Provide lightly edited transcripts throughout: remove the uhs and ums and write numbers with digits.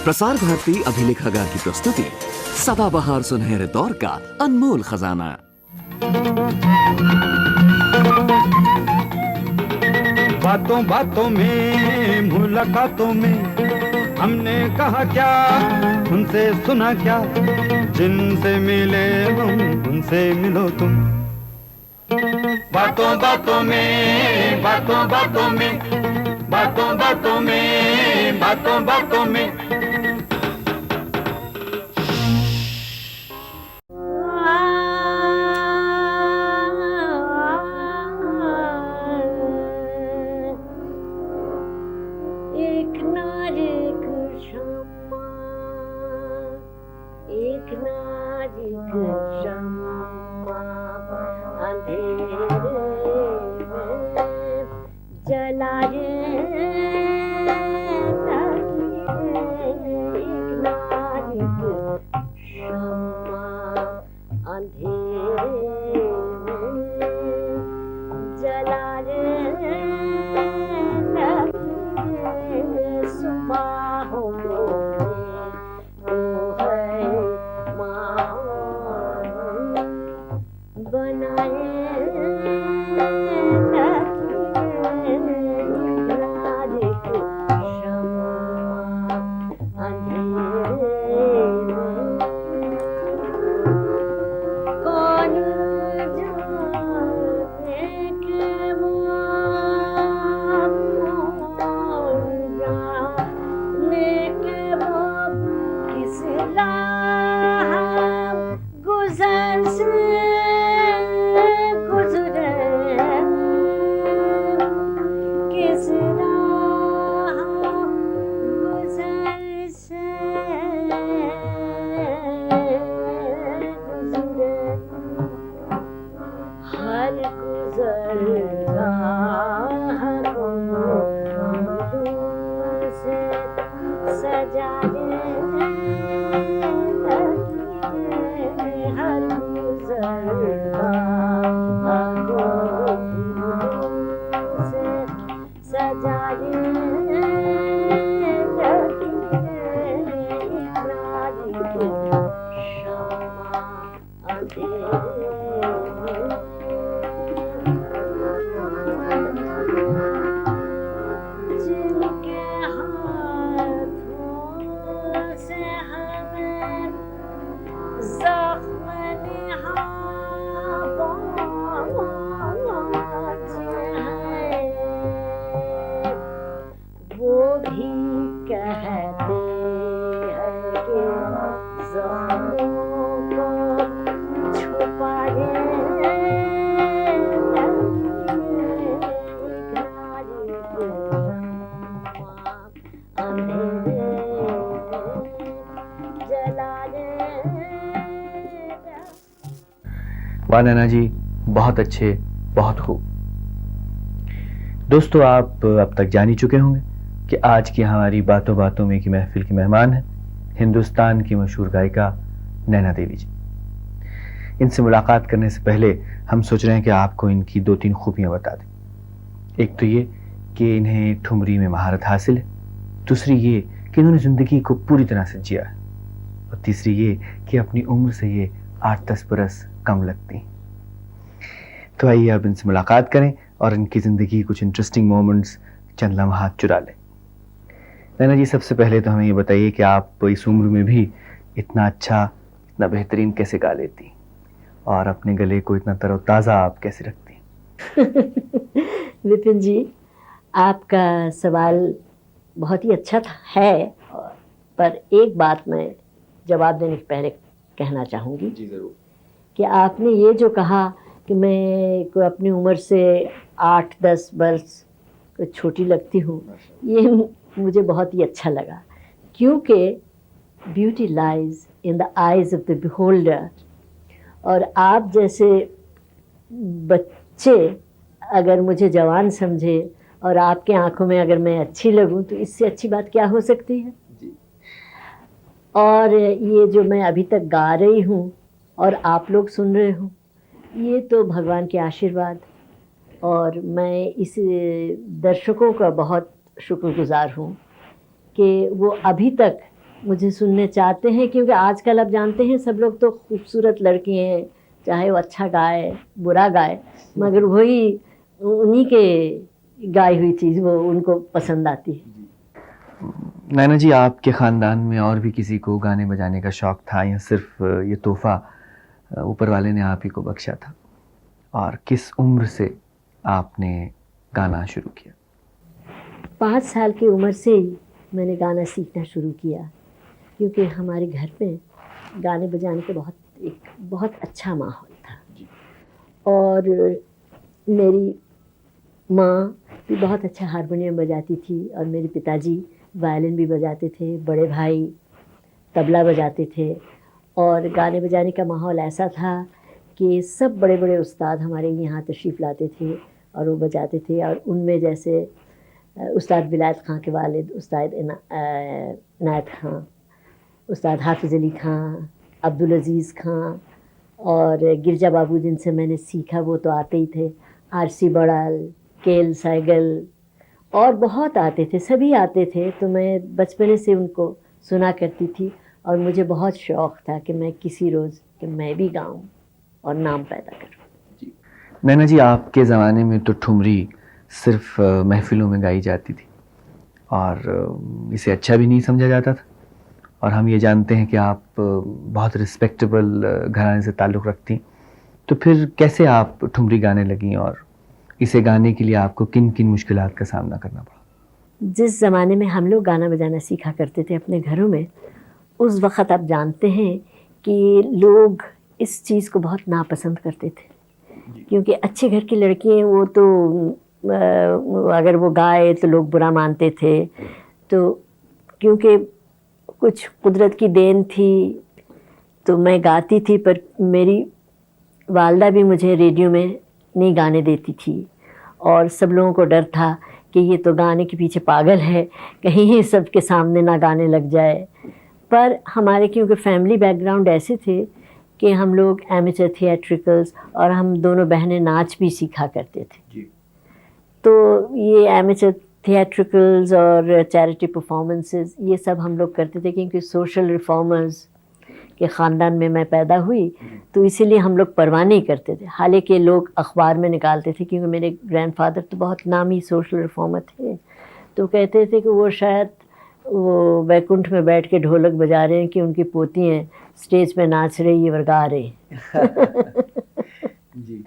प्रसार भारती अभिलेखागार की प्रस्तुति सदाबहार सुनहरे दौर का अनमोल खजाना। बातों बातों में मुलाकातों में हमने कहा क्या, उनसे सुना क्या, जिनसे मिले हम उनसे मिलो तुम। बातों बातों में, बातों बातों में, बातों बातों में, बातों बातों में। वाह नैना जी, बहुत अच्छे, बहुत खूब। दोस्तों, आप अब तक जान ही चुके होंगे कि आज की हमारी बातों बातों में की महफिल की मेहमान है हिंदुस्तान की मशहूर गायिका नैना देवी जी। इनसे मुलाकात करने से पहले हम सोच रहे हैं कि आपको इनकी दो तीन खूबियां बता दें। एक तो ये कि इन्हें ठुमरी में महारत हासिल है, दूसरी ये कि इन्होंने ज़िंदगी को पूरी तरह से जिया है, और तीसरी ये कि अपनी उम्र से ये 8-10 बरस कम लगती हैं। तो आइए अब इनसे मुलाकात करें और इनकी ज़िंदगी की कुछ इंटरेस्टिंग मोमेंट्स, चंद लम्हात चुरा लें। नैना जी, सबसे पहले तो हमें ये बताइए कि आप इस उम्र में भी इतना अच्छा, इतना बेहतरीन कैसे गा लेती, और अपने गले को इतना तरोताज़ा आप कैसे रखती? विपिन जी, आपका सवाल बहुत ही अच्छा है, पर एक बात मैं जवाब देने से पहले कहना चाहूँगी। जी ज़रूर। कि आपने ये जो कहा कि मैं को अपनी उम्र से 8-10 वर्ष छोटी लगती हूँ, ये मुझे बहुत ही अच्छा लगा, क्योंकि beauty lies in the eyes of the beholder. और आप जैसे बच्चे अगर मुझे जवान समझे और आपके आंखों में अगर मैं अच्छी लगूं, तो इससे अच्छी बात क्या हो सकती है जी। और ये जो मैं अभी तक गा रही हूँ और आप लोग सुन रहे हो, ये तो भगवान के आशीर्वाद, और मैं इस दर्शकों का बहुत शुक्रगुजार हूँ कि वो अभी तक मुझे सुनने चाहते हैं, क्योंकि आजकल आप जानते हैं सब लोग तो खूबसूरत लड़की हैं, चाहे वो अच्छा गाए बुरा गाए, मगर वही उन्हीं के गाई हुई चीज़ वो उनको पसंद आती है। नैना जी, आपके ख़ानदान में और भी किसी को गाने बजाने का शौक़ था या सिर्फ ये तोहफ़ा ऊपर वाले ने आप ही को बख्शा था? और किस उम्र से आपने गाना शुरू किया? 5 साल की उम्र से ही मैंने गाना सीखना शुरू किया, क्योंकि हमारे घर में गाने बजाने का बहुत अच्छा माहौल था। और मेरी माँ भी बहुत अच्छा हारमोनियम बजाती थी और मेरे पिताजी वायलिन भी बजाते थे, बड़े भाई तबला बजाते थे। और गाने बजाने का माहौल ऐसा था कि सब बड़े बड़े उस्ताद हमारे यहाँ तशरीफ़ लाते थे और वो बजाते थे। और उनमें जैसे उस्ताद विलायत खां के वालिद उस्ताद इनायत खां, उस्ताद हाफिज़ अली खां, अब्दुल अज़ीज़ खां और गिरजा बाबू, जिनसे मैंने सीखा वो तो आते ही थे, आरसी बड़ाल, केएल सहगल और बहुत आते थे, सभी आते थे। तो मैं बचपने से उनको सुना करती थी और मुझे बहुत शौक़ था कि मैं किसी रोज़ कि मैं भी गाऊं और नाम पैदा करूं। नैना जी, आपके ज़माने में तो ठुमरी सिर्फ महफ़िलों में गाई जाती थी और इसे अच्छा भी नहीं समझा जाता था। और हम ये जानते हैं कि आप बहुत रिस्पेक्टेबल घराने से ताल्लुक़ रखती, तो फिर कैसे आप ठुमरी गाने लगीं और इसे गाने के लिए आपको किन किन मुश्किलात का सामना करना पड़ा? जिस ज़माने में हम लोग गाना बजाना सीखा करते थे अपने घरों में, उस वक़्त आप जानते हैं कि लोग इस चीज़ को बहुत नापसंद करते थे, क्योंकि अच्छे घर की लड़की हैं वो तो अगर वो गाए तो लोग बुरा मानते थे। तो क्योंकि कुछ कुदरत की देन थी तो मैं गाती थी, पर मेरी वालदा भी मुझे रेडियो में नहीं गाने देती थी और सब लोगों को डर था कि ये तो गाने के पीछे पागल है, कहीं ये सबके सामने ना गाने लग जाए। पर हमारे क्योंकि फैमिली बैकग्राउंड ऐसे थे कि हम लोग एमेचर थिएट्रिकल्स और हम दोनों बहनें नाच भी सीखा करते थे जी। तो ये एमेचर थिएट्रिकल्स और चैरिटी परफॉर्मेंसेस ये सब हम लोग करते थे, क्योंकि सोशल रिफॉर्मर्स के ख़ानदान में मैं पैदा हुई, तो इसीलिए हम लोग परवाह नहीं करते थे। हालांकि लोग अखबार में निकालते थे, क्योंकि मेरे ग्रैंडफादर तो बहुत नामी सोशल रिफॉर्मर थे, तो कहते थे कि वो शायद वो बैकुंठ में बैठ के ढोलक बजा रहे हैं कि उनकी पोती हैं स्टेज पे नाच रही है और गा रही जी।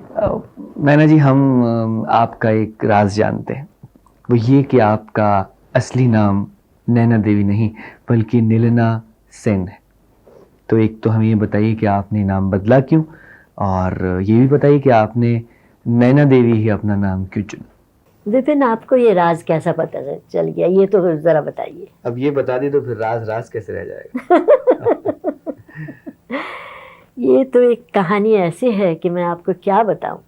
नैना जी, हम आपका एक राज जानते हैं, वो ये कि आपका असली नाम नैना देवी नहीं बल्कि नीलना सेन है। तो एक तो हमें ये बताइए कि आपने नाम बदला क्यों, और ये भी बताइए कि आपने नैना देवी ही अपना नाम क्यों चुना? विपिन, आपको ये राज कैसा पता चल गया, ये तो ज़रा बताइए। अब ये बता दी तो फिर राज कैसे रह जाएगा? ये तो एक कहानी ऐसी है कि मैं आपको क्या बताऊं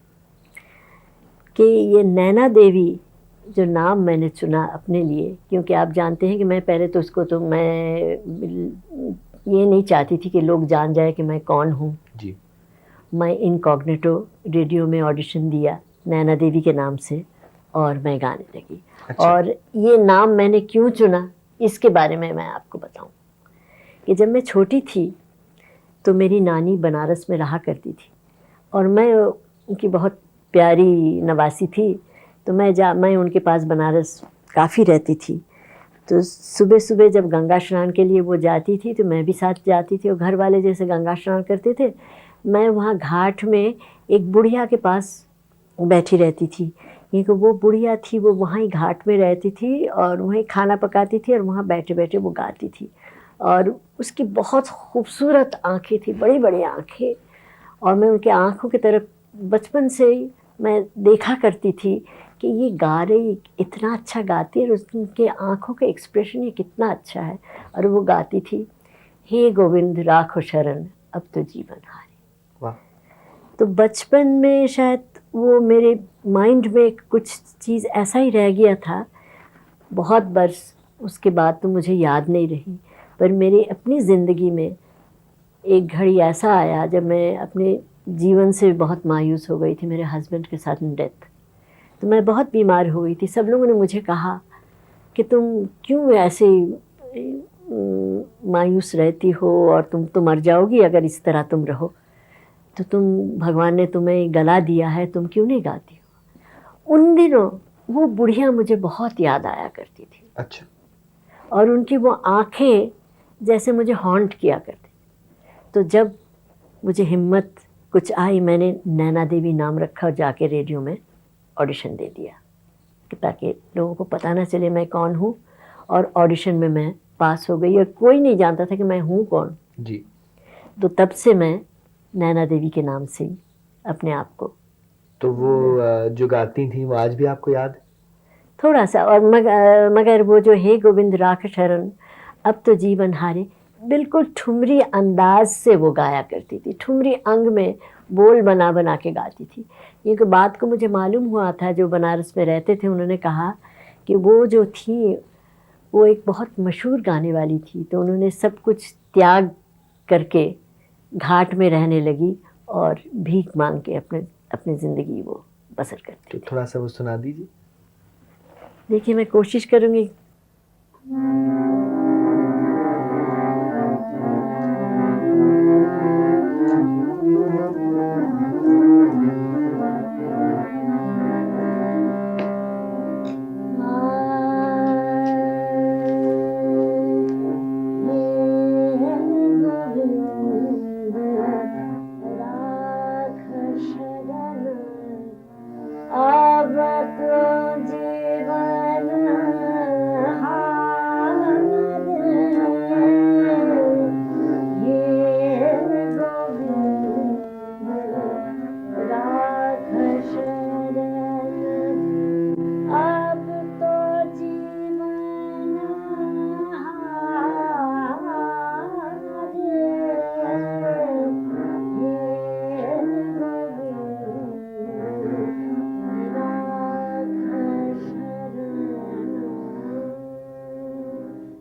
कि ये नैना देवी जो नाम मैंने चुना अपने लिए, क्योंकि आप जानते हैं कि मैं पहले तो उसको तो मैं ये नहीं चाहती थी कि लोग जान जाए कि मैं कौन हूँ जी। मैं इनकॉग्निटो रेडियो में ऑडिशन दिया नैना देवी के नाम से और मैं गाने लगी। अच्छा। और ये नाम मैंने क्यों चुना इसके बारे में मैं आपको बताऊं कि जब मैं छोटी थी तो मेरी नानी बनारस में रहा करती थी और मैं उनकी बहुत प्यारी नवासी थी, तो मैं उनके पास बनारस काफ़ी रहती थी। तो सुबह सुबह जब गंगा स्नान के लिए वो जाती थी तो मैं भी साथ जाती थी, और घर वाले जैसे गंगा स्नान करते थे, मैं वहाँ घाट में एक बुढ़िया के पास बैठी रहती थी, क्योंकि वो बुढ़िया थी वो वहाँ ही घाट में रहती थी और वहीं खाना पकाती थी और वहाँ बैठे बैठे वो गाती थी। और उसकी बहुत खूबसूरत आँखें थी, बड़ी बड़ी आँखें, और मैं उनके आँखों की तरफ बचपन से ही मैं देखा करती थी कि ये गा रही इतना अच्छा गाती है और उनके आँखों का एक्सप्रेशन ये कितना अच्छा है। और वो गाती थी, हे गोविंद राखो शरण अब तो जीवन हारे। वाह। तो बचपन में शायद वो मेरे माइंड में कुछ चीज़ ऐसा ही रह गया था। बहुत बरस उसके बाद तो मुझे याद नहीं रही, पर मेरी अपनी ज़िंदगी में एक घड़ी ऐसा आया जब मैं अपने जीवन से बहुत मायूस हो गई थी। मेरे हस्बैंड के साथ डेथ, तो मैं बहुत बीमार हो गई थी। सब लोगों ने मुझे कहा कि तुम क्यों ऐसे मायूस रहती हो और तुम तो मर जाओगी अगर इस तरह तुम रहो, तो भगवान ने तुम्हें गला दिया है, तुम क्यों नहीं गाती हो। उन दिनों वो बुढ़िया मुझे बहुत याद आया करती थी। अच्छा। और उनकी वो आंखें जैसे मुझे हॉन्ट किया करती। तो जब मुझे हिम्मत कुछ आई, मैंने नैना देवी नाम रखा और जाके रेडियो में ऑडिशन दे दिया कि ताकि लोगों को पता ना चले मैं कौन हूँ। और ऑडिशन में मैं पास हो गई और कोई नहीं जानता था कि मैं हूँ कौन जी। तो तब से मैं नैना देवी के नाम से ही अपने आप को। तो वो जो गाती थी वो आज भी आपको याद है? थोड़ा सा। और मगर वो जो हे गोविंद राख शरण अब तो जीवन हारे, बिल्कुल ठुमरी अंदाज से वो गाया करती थी। ठुमरी अंग में बोल बना बना के गाती थी। क्योंकि बात को मुझे मालूम हुआ था, जो बनारस में रहते थे उन्होंने कहा कि वो जो थी वो एक बहुत मशहूर गाने वाली थी। तो उन्होंने सब कुछ त्याग करके घाट में रहने लगी और भीख मांग के अपनी ज़िंदगी वो बसर करती। तो थोड़ा सा वो सुना दीजिए। देखिए मैं कोशिश करूँगी।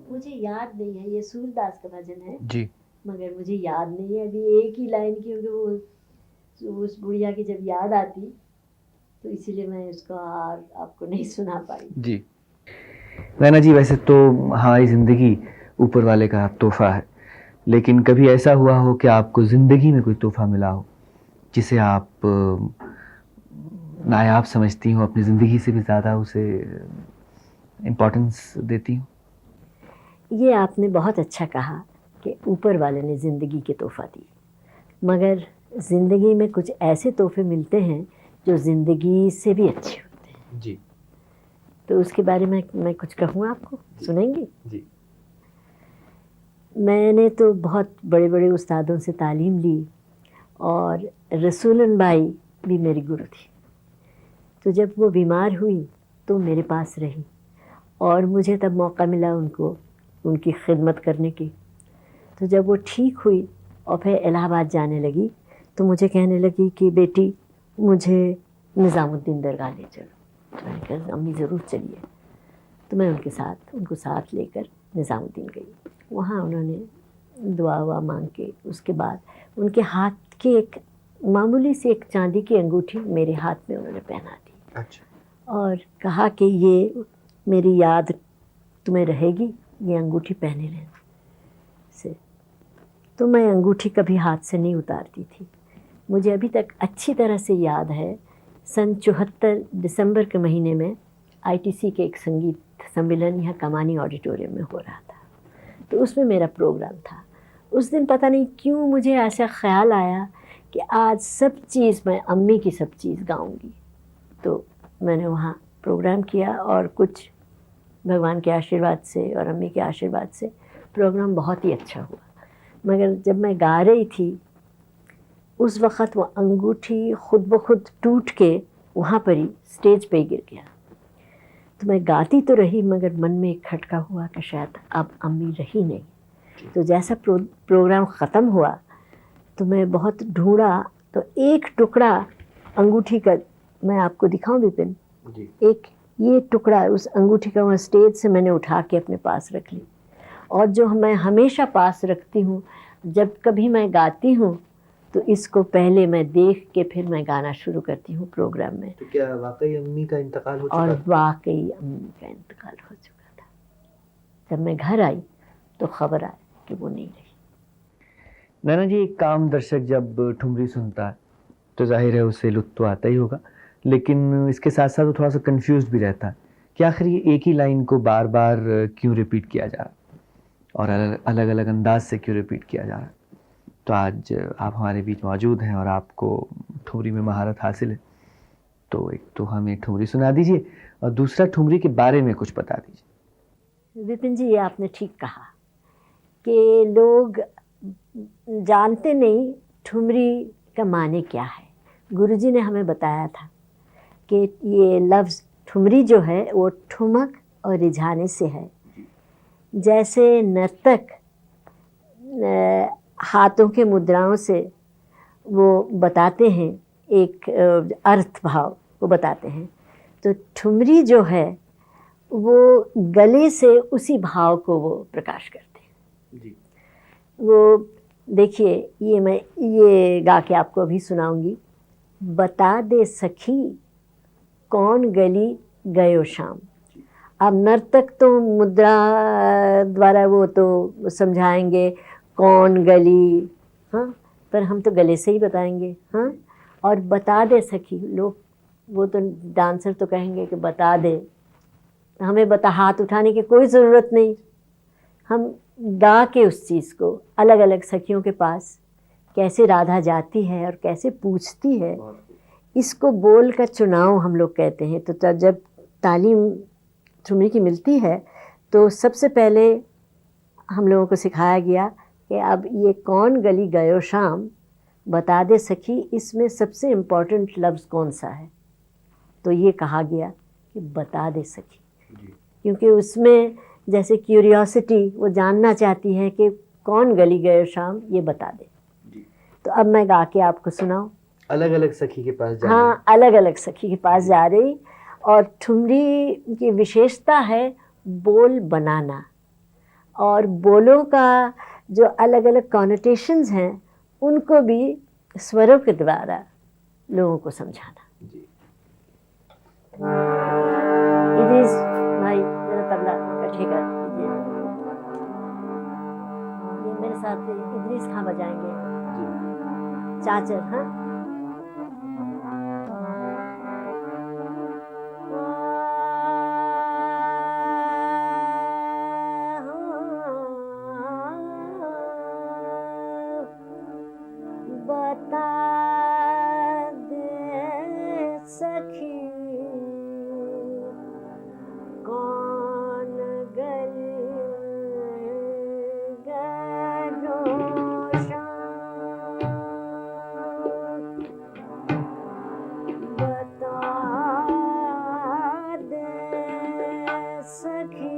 मुझे याद नहीं है, ये सूरदास का भजन है जी। मगर मुझे याद नहीं है अभी एक ही लाइन, क्योंकि वो उस बुढ़िया की जब याद आती तो इसीलिए मैं उसको आपको नहीं सुना पाई। जी। नैना जी, वैसे तो हमारी ज़िंदगी ऊपर वाले का तोहफा है, लेकिन कभी ऐसा हुआ हो कि आपको ज़िंदगी में कोई तोहफा मिला हो जिसे आप नायाब समझती हो, अपनी ज़िंदगी से भी ज़्यादा उसे इम्पोर्टेंस देती हो? ये आपने बहुत अच्छा कहा कि ऊपर वाले ने ज़िंदगी के तोहफा दी, मगर ज़िंदगी में कुछ ऐसे तोहफे मिलते हैं जो ज़िंदगी से भी अच्छे होते हैं। जी। तो उसके बारे में मैं कुछ कहूँ आपको, सुनेंगे? जी। मैंने तो बहुत बड़े बड़े उस्तादों से तालीम ली और रसूलन बाई भी मेरी गुरु थी। तो जब वो बीमार हुई तो मेरे पास रही और मुझे तब मौका मिला उनकी खिदमत करने की। तो जब वो ठीक हुई और फिर इलाहाबाद जाने लगी तो मुझे कहने लगी कि बेटी मुझे निज़ामुद्दीन दरगाह ले चलो। तो मैंने कहा अम्मी ज़रूर चलिए। तो मैं उनको साथ लेकर निज़ामुद्दीन गई। वहाँ उन्होंने दुआ हुआ मांग के, उसके बाद उनके हाथ की एक मामूली सी एक चांदी की अंगूठी मेरे हाथ में उन्होंने पहना दी। अच्छा। और कहा कि ये मेरी याद तुम्हें रहेगी, ये अंगूठी पहने रहना से। तो मैं अंगूठी कभी हाथ से नहीं उतारती थी। मुझे अभी तक अच्छी तरह से याद है, सन 74 दिसंबर के महीने में आईटीसी के एक संगीत सम्मेलन यहाँ कमानी ऑडिटोरियम में हो रहा था। तो उसमें मेरा प्रोग्राम था। उस दिन पता नहीं क्यों मुझे ऐसा ख्याल आया कि आज सब चीज़ मैं अम्मी की सब चीज़ गाऊंगी। तो मैंने वहाँ प्रोग्राम किया और कुछ भगवान के आशीर्वाद से और अम्मी के आशीर्वाद से प्रोग्राम बहुत ही अच्छा हुआ। मगर जब मैं गा रही थी उस वक़्त वो अंगूठी खुद ब खुद टूट के वहाँ पर ही स्टेज पे गिर गया। तो मैं गाती तो रही मगर मन में एक खटका हुआ कि शायद अब अम्मी रही नहीं। तो जैसा प्रोग्राम ख़त्म हुआ तो मैं बहुत ढूंढा तो एक टुकड़ा अंगूठी का मैं आपको दिखाऊं विपिन। एक ये टुकड़ा उस अंगूठी का वहाँ स्टेज से मैंने उठा के अपने पास रख ली और जो मैं हमेशा पास रखती हूँ। जब कभी मैं गाती हूँ तो इसको पहले मैं देख के फिर मैं गाना शुरू करती हूँ प्रोग्राम में। तो क्या वाकई अम्मी का इंतकाल हो चुका और था? वाकई अम्मी का इंतकाल हो चुका था। जब मैं घर आई तो खबर आए कि वो नहीं रही। नैना जी, एक आम दर्शक जब ठुमरी सुनता है तो जाहिर है उसे लुत्फ तो आता ही होगा, लेकिन इसके साथ साथ वो थोड़ा सा कंफ्यूज भी रहता है कि आखिर ये एक ही लाइन को बार बार क्यों रिपीट किया जा रहा है और अलग अलग अंदाज से क्यों रिपीट किया जा रहा है। तो आज आप हमारे बीच मौजूद हैं और आपको ठुमरी में महारत हासिल है, तो एक तो हमें ठुमरी सुना दीजिए और दूसरा ठुमरी के बारे में कुछ बता दीजिए। विपिन जी, ये आपने ठीक कहा कि लोग जानते नहीं ठुमरी का माने क्या है। गुरुजी ने हमें बताया था कि ये लफ्ज़ ठुमरी जो है वो ठुमक और रिझाने से है। जैसे नर्तक हाथों के मुद्राओं से वो बताते हैं एक अर्थ भाव वो बताते हैं, तो ठुमरी जो है वो गले से उसी भाव को वो प्रकाश करते हैं जी। वो देखिए, ये गा के आपको अभी सुनाऊंगी। बता दे सखी कौन गली गयो शाम। अब नर्तक तो मुद्रा द्वारा वो तो समझाएंगे कौन गली, हाँ, पर हम तो गले से ही बताएंगे, हाँ। और बता दे सखी, लोग वो तो डांसर तो कहेंगे कि बता दे, हमें हाथ उठाने की कोई ज़रूरत नहीं, हम गा के उस चीज़ को अलग अलग सखियों के पास कैसे राधा जाती है और कैसे पूछती है, इसको बोल का चुनाव हम लोग कहते हैं। तो जब तालीम ठुमरी की मिलती है तो सबसे पहले हम लोगों को सिखाया गया कि अब ये कौन गली गयो शाम, बता दे सखी, इसमें सबसे इम्पोर्टेंट लफ्ज़ कौन सा है, तो ये कहा गया कि बता दे सखी, क्योंकि उसमें जैसे क्यूरियोसिटी, वो जानना चाहती है कि कौन गली गयो शाम, ये बता दे। तो अब मैं गा के आपको सुनाऊं। अलग अलग सखी के पास जा हाँ, अलग अलग सखी के पास जा रही। और ठुमरी की विशेषता है बोल बनाना, और बोलों का जो अलग अलग कॉनोटेशंस हैं उनको भी स्वरों के द्वारा लोगों को समझाना। इदरीस भाई, मेरा तबला का ठेका दीजिए। ये मेरे साथ इदरीस खां बजाएंगे, चाचर, हाँ। बता दे सखी कौन गली गयो शाम, बता दे सखी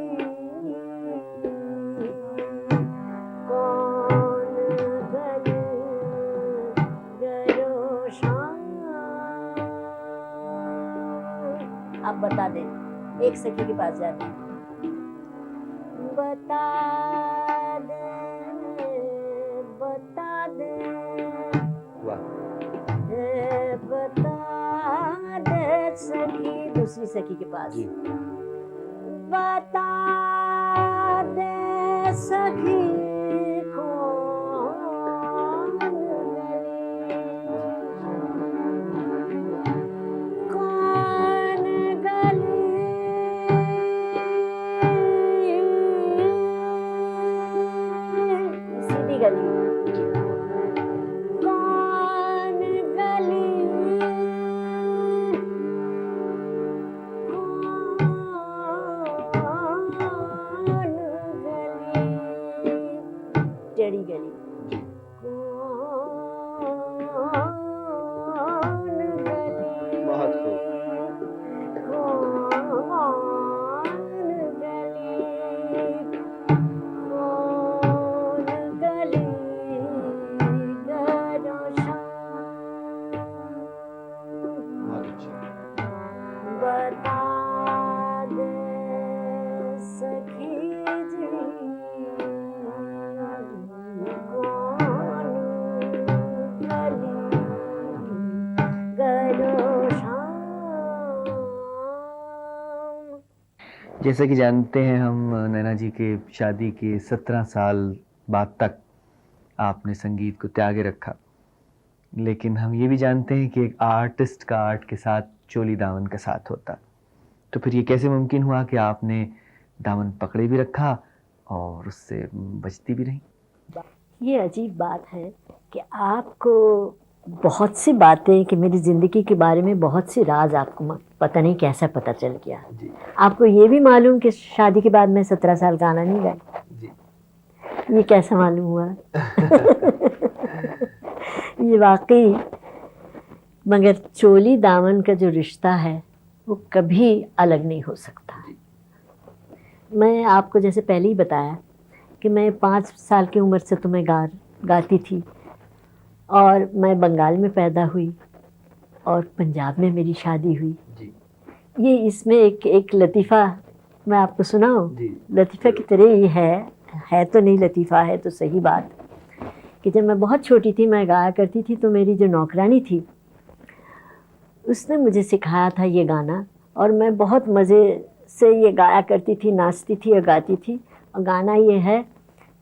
कौन गली गयो शाम। अब बता दे, एक सखी के पास जाते हैं। बता दे, बता दे, बता दे सखी, दूसरी सखी के पास। बता दे सखी कौन गली, कौन गली, सीधी गली, कौन गली, कौन गली जैसा कि जानते हैं हम, नैना जी के शादी के 17 साल बाद तक आपने संगीत को त्यागे रखा, लेकिन हम ये भी जानते हैं कि एक आर्टिस्ट का आर्ट के साथ चोली दामन का साथ होता। तो फिर ये कैसे मुमकिन हुआ कि आपने दामन पकड़े भी रखा और उससे बचती भी रही? ये अजीब बात है कि आपको बहुत सी बातें, कि मेरी ज़िंदगी के बारे में बहुत सी राज आपको पता नहीं कैसा पता चल गया। जी आपको ये भी मालूम कि शादी के बाद मैं 17 साल गाना नहीं गाई? जी। ये कैसा मालूम हुआ? ये वाकई, मगर चोली दामन का जो रिश्ता है वो कभी अलग नहीं हो सकता। मैं आपको जैसे पहले ही बताया कि मैं 5 साल की उम्र से तो मैं गाती थी, और मैं बंगाल में पैदा हुई और पंजाब में मेरी शादी हुई। जी ये इसमें एक लतीफ़ा मैं आपको सुनाऊं? जी। लतीफ़ा की तरह ये है तो नहीं लतीफ़ा है तो सही बात, कि जब मैं बहुत छोटी थी मैं गाया करती थी, तो मेरी जो नौकरानी थी उसने मुझे सिखाया था ये गाना, और मैं बहुत मज़े से ये गाया करती थी, नाचती थी और गाती थी। और गाना ये है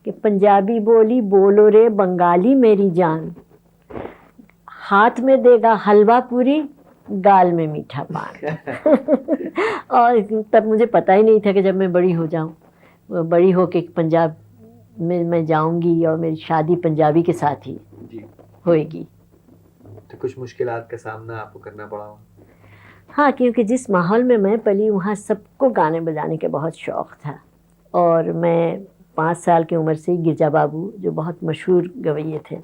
कि पंजाबी बोली बोलो रे बंगाली मेरी जान, हाथ में देगा हलवा पूरी, गाल में मीठा पान। और तब मुझे पता ही नहीं था कि जब मैं बड़ी हो जाऊं, बड़ी हो के पंजाब में मैं जाऊंगी और मेरी शादी पंजाबी के साथ ही होएगी। तो कुछ मुश्किलात का सामना आपको करना पड़ा? हाँ, क्योंकि जिस माहौल में मैं पली वहाँ सबको गाने बजाने का बहुत शौक़ था, और मैं 5 साल की उम्र से गिरजा बाबू जो बहुत मशहूर गवैये थे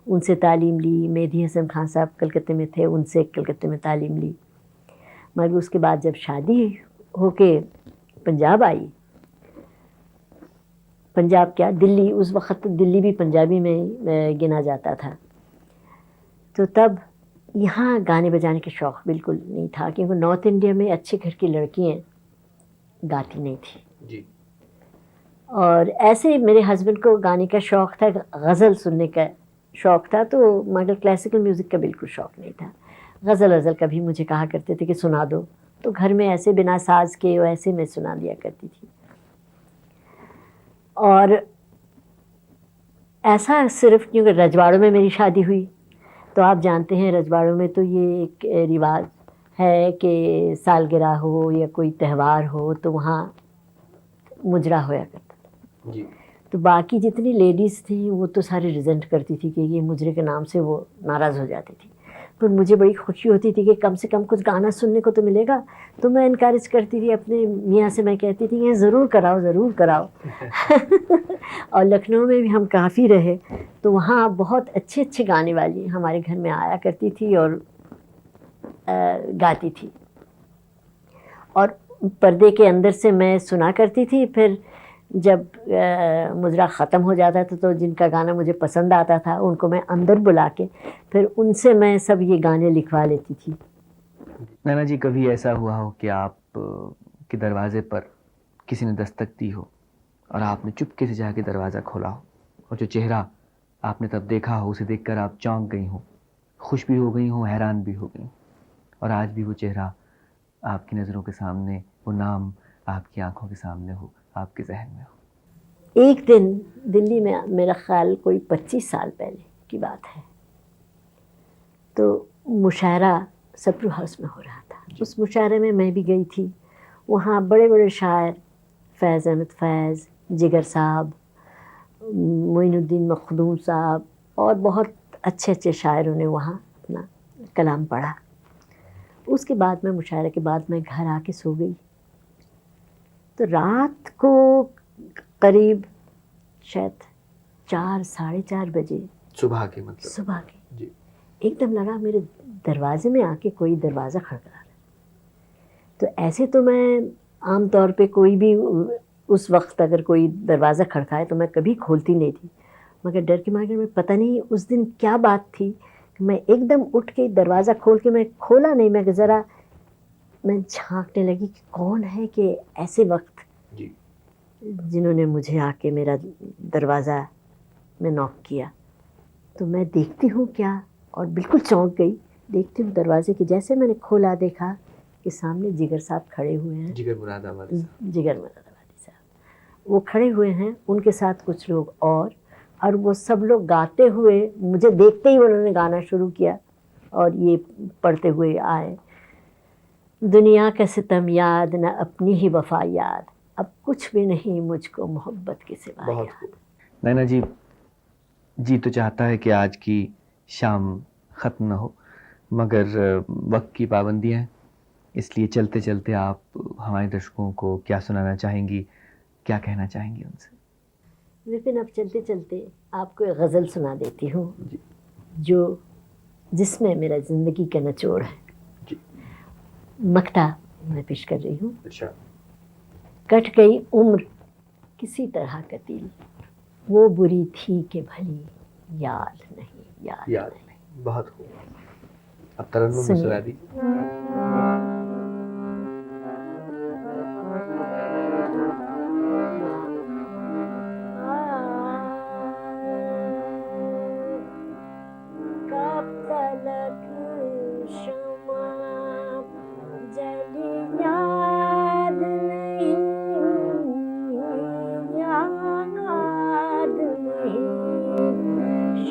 उनसे तालीम ली। मेहदी हसन खान साहब कलकत्ते में थे, उनसे कलकत्ते में तालीम ली। मगर उसके बाद जब शादी होके पंजाब आई, पंजाब क्या दिल्ली, उस वक़्त दिल्ली भी पंजाबी में गिना जाता था, तो तब यहाँ गाने बजाने का शौक़ बिल्कुल नहीं था, क्योंकि नॉर्थ इंडिया में अच्छे घर की लड़कियाँ गाती नहीं थी जी। और ऐसे मेरे हस्बैंड को गाने का शौक़ था, गज़ल सुनने का शौक़ था, तो मगर क्लासिकल म्यूज़िक का बिल्कुल शौक़ नहीं था। गज़ल कभी मुझे कहा करते थे कि सुना दो, तो घर में ऐसे बिना साज के ऐसे मैं सुना दिया करती थी। और ऐसा सिर्फ क्योंकि रजवाड़ों में मेरी शादी हुई, तो आप जानते हैं रजवाड़ों में तो ये एक रिवाज है कि सालगिरह हो या कोई त्यौहार हो तो वहाँ मुजरा होया करता था जी। तो बाकी जितनी लेडीज़ थी वो तो सारी रिजेंट करती थी कि ये मुजरे के नाम से वो नाराज़ हो जाती थी, पर मुझे बड़ी खुशी होती थी कि कम से कम कुछ गाना सुनने को तो मिलेगा। तो मैं इनकरेज करती थी अपने मियाँ से, मैं कहती थी ये ज़रूर कराओ ज़रूर कराओ। और लखनऊ में भी हम काफ़ी रहे, तो वहाँ बहुत अच्छे अच्छे गाने वाली हमारे घर में आया करती थी और गाती थी, और पर्दे के अंदर से मैं सुना करती थी। फिर जब मुजरा ख़त्म हो जाता था तो जिनका गाना मुझे पसंद आता था उनको मैं अंदर बुला के फिर उनसे मैं सब ये गाने लिखवा लेती थी। नैना जी, कभी ऐसा हुआ हो कि आप के दरवाजे पर किसी ने दस्तक दी हो और आपने चुपके से जाके दरवाज़ा खोला हो, और जो चेहरा आपने तब देखा हो उसे देखकर आप चौंक गई हो, खुश भी हो गई हो, हैरान भी हो गई, और आज भी वो चेहरा आपकी नज़रों के सामने, वो नाम आपकी आंखों के सामने हो, आपके जहन में हो? एक दिन दिल्ली में, मेरा ख्याल कोई 25 साल पहले की बात है, तो मुशायरा सप्रू हाउस में हो रहा था। उस मुशायरे में मैं भी गई थी। वहाँ बड़े बड़े शायर, फैज़ अहमद फैज़, जिगर साहब, मोइनुद्दीन मखदूम साहब और बहुत अच्छे अच्छे शायरों ने वहाँ अपना कलाम पढ़ा। उसके बाद मैं मुशायरे के बाद मैं घर आके सो गई, तो रात को करीब शायद 4 साढ़े 4 बजे, सुबह के, मतलब सुबह के जी, एकदम लगा मेरे दरवाजे में आके कोई दरवाज़ा खड़खड़ा रहा। तो ऐसे तो मैं आम तौर पे कोई भी उस वक्त अगर कोई दरवाज़ा खड़काए तो मैं कभी खोलती नहीं थी, मगर डर के मारे में पता नहीं उस दिन क्या बात थी कि मैं एकदम उठ के दरवाज़ा खोल के, मैं खोला नहीं, मैं ज़रा मैं झांकने लगी कि कौन है कि ऐसे वक्त जी, जिन्होंने मुझे आके मेरा दरवाज़ा में नॉक किया। तो मैं देखती हूँ क्या, और बिल्कुल चौंक गई। देखती हूँ दरवाजे की, जैसे मैंने खोला देखा आपके सामने जिगर साहब खड़े हुए हैं, जिगर मुरादाबादी साहब। जिगर मुरादाबादी साहब वो खड़े हुए हैं, उनके साथ कुछ लोग और वो सब लोग गाते हुए, मुझे देखते ही उन्होंने गाना शुरू किया और ये पढ़ते हुए आए, दुनिया का सितम याद न अपनी ही वफा याद, अब कुछ भी नहीं मुझको मोहब्बत के सिवा बहुत याद। खूब। नैना जी तो चाहता है कि आज की शाम ख़त्म ना हो, मगर वक्त की पाबंदियाँ हैं, इसलिए चलते चलते आप हमारे दर्शकों को क्या सुनाना चाहेंगी, क्या कहना चाहेंगी उनसे? लेकिन अब चलते चलते आपको एक गज़ल सुना देती हूँ जो जिसमें मेरा ज़िंदगी का निचोड़ है। मक्ता मैं पेश कर रही हूँ। अच्छा। कट गई उम्र किसी तरह कतील, वो बुरी थी कि भली याद नहीं, याद नहीं। बहुत खूब। अब तरन्नुम सुनिए। सुना दीजिए। कब तलक शमा जली याद नहीं, याद नहीं,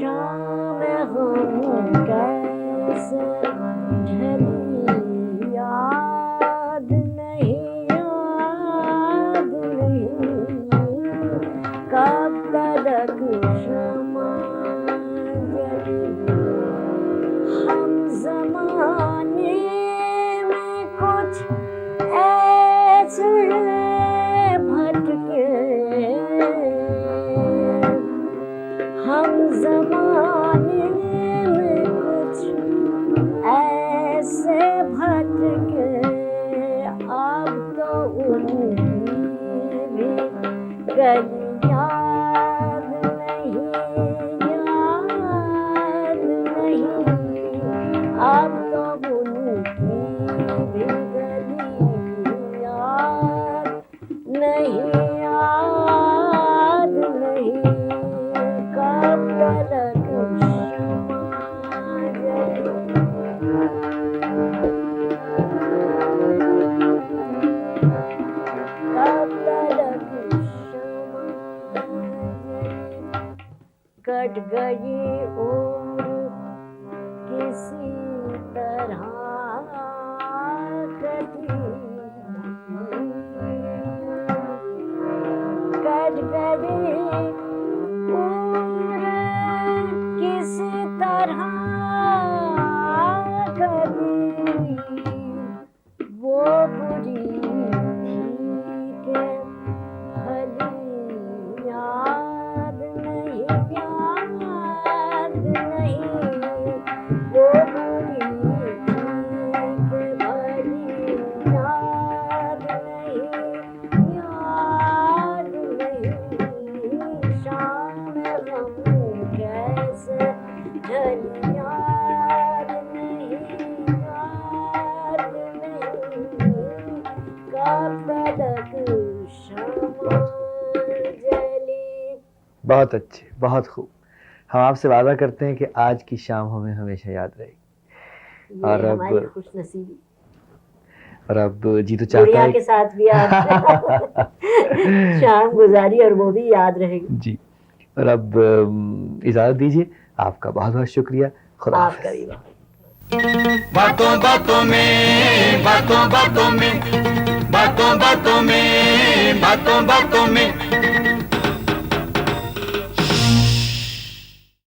शाम हम कैसे ढली याद नहीं, याद नहीं, कब तलक शमा जली, हम ज़माने में कुछ ऐसे भटके, हम ज़माने में कुछ ऐसे भटके, अब तो उनकी भी गली याद नहीं, याद नहीं, अब तो उनकी भी गली याद नहीं, याद नहीं, कब तलक क्षमा जली, कब तलक क्षमा जली, कट गई उम्र किसी तरह कटी, कट गई उम्र किसी तरह कटी, वो बुरी थी कि भली याद नहीं, याद नहीं, वो बुरी थी कि भली याद नहीं, याद नहीं, शाम हम कैसे ढली याद नहीं, याद नहीं, कब तलक शमा जली। बहुत अच्छे, बहुत खूब। हम आपसे वादा करते हैं कि आज की शाम हमें हमेशा याद रहेगी। ये और अब- हमारी खुशनसीबी, और अब जी तो चाहता गुड़िया है के साथ भी आप शाम गुजारी और वो भी याद रहेगी। जी। और अब इजाज़त दीजिए, आपका बहुत बहुत शुक्रिया। खुदा आपका हाफिज़। भी बहुत। बातों बातों में, बातों बातों में, बातों बातों में, बातों बातों में